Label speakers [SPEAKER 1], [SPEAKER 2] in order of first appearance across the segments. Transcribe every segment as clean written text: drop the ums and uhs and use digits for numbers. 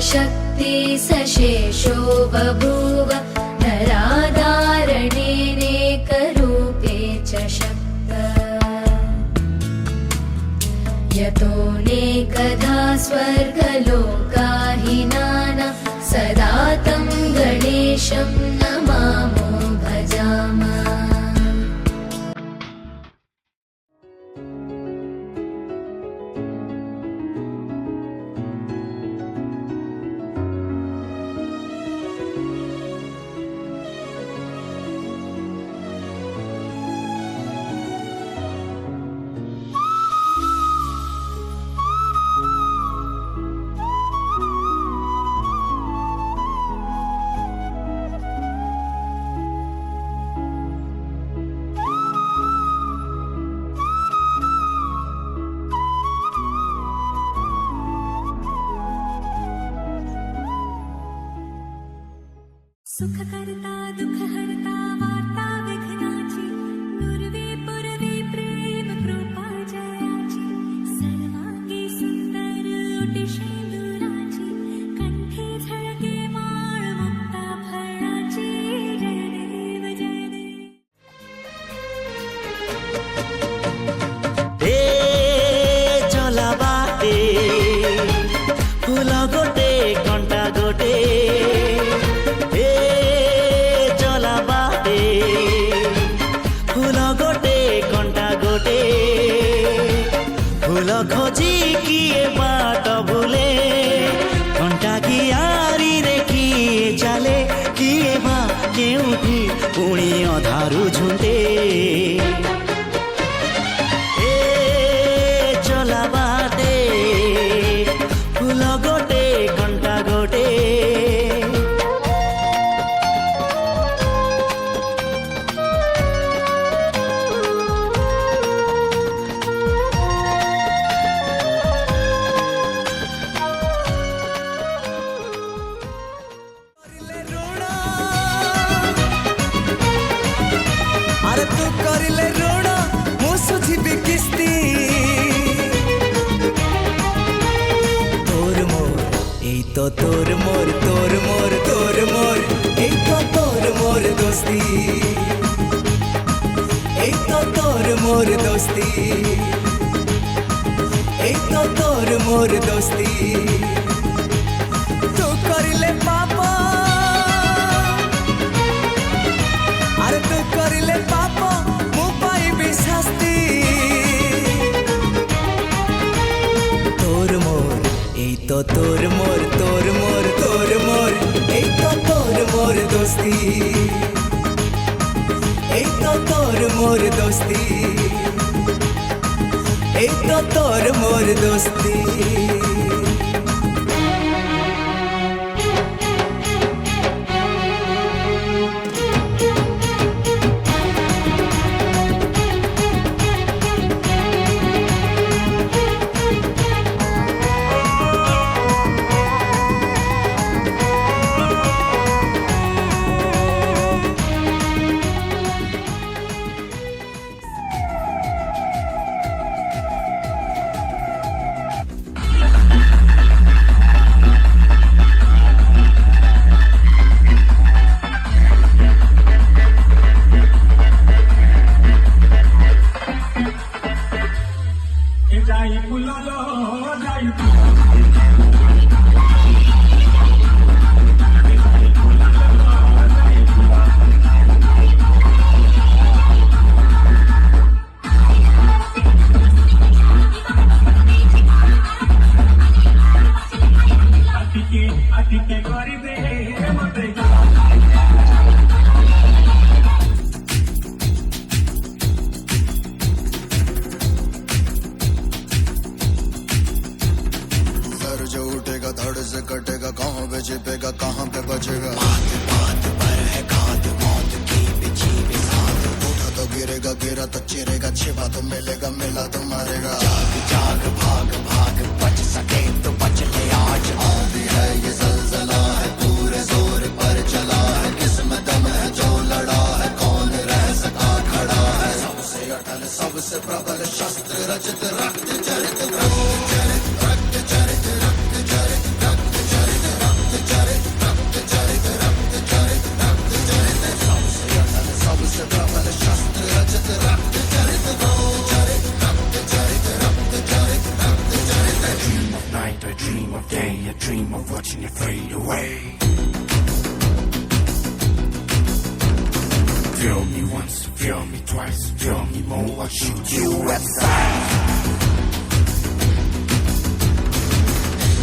[SPEAKER 1] शक्ति सशेषो बभूव नराधारणेनेकरूपे च शक्त यतोऽनेकधा स्वर्गलोकाहिनाना सदा तं गणेशं नमामो भजामः।
[SPEAKER 2] सुख करता दुख हरता वार्ता विघ्नाची नुरवे पुरवे प्रेम कृपा जयाची सर्वांगी सुंदर ओटी शेंदुराची कंठी झळके माळ मुक्ता फळाची जय देव जय देव।
[SPEAKER 3] ए चला बाटे फूल गोटे कंटा गोटे फूल खोजी किए बाट भूले घंटा की आरी रे किए चले किए बा केउठी पुणी अधारू झुंटे ए चला बाटे फूल गोटे घंटा गोटे अरे तू करिले ऋण मु सुझिबी किस्ती तोर मोर एई तो तोर मोर तोर मोर तोर मोर एई तो तोर मोर दोस्ती एई तो तोर मोर दोस्ती एई तो तोर मोर दोस्ती तू करिले पापा अरे तू करिले पाप मु पाइबी शास्ति तोर मोर एई तो तोर मोर तोर मोर तोर मोर एई तो तोर मोर दोस्ती एई तो तोर मोर दोस्ती एई तो तोर मोर दोस्ती।
[SPEAKER 4] छिपेगा कहाँ पे बचेगा।
[SPEAKER 3] बात बात पर है खाद मौत की बिछी बिसात।
[SPEAKER 4] उठा तो गिरेगा गिरा तो चिरेगा छिपा तो मिलेगा मिला तो मरेगा।
[SPEAKER 3] जाग जाग भाग भाग बच सके तो बच ले आज।
[SPEAKER 4] आंधी है ये ज़लज़ला है पूरे जोर पर चला है। किस्म दम है जो लड़ा है कौन रह सका खड़ा है। सबसे अटल सबसे प्रबल शस्त्र रचित रक्त चरित रक्त चरित रक्त चरित रक्त चरित रक्त चरित away. Feel me once, feel me twice, feel me more, I'll shoot you at sight.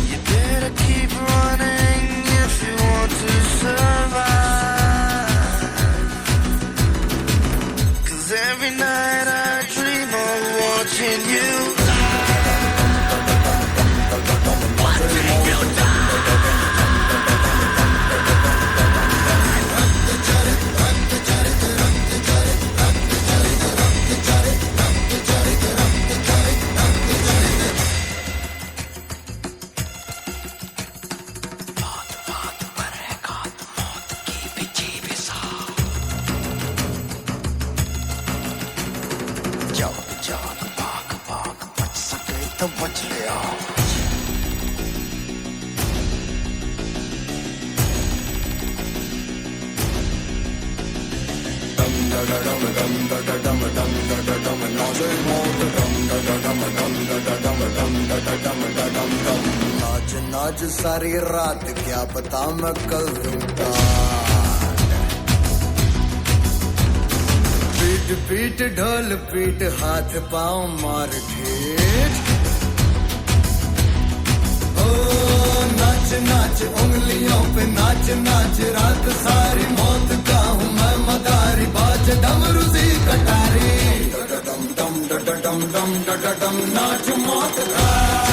[SPEAKER 4] You better keep running if you want to survive. 'Cause every night I dream of watching you. नाच नाच सारी रात क्या पता मैं कल रूठा पीट पीट ढोल पीट हाथ पाँव मार ठेठ ओ नाच नाच उंगलियों पे नाच नाच रात सारी मौत का हूँ मैं मदारी बाज डमरू सी कटारी डम डम डम डम डम नाच मौत का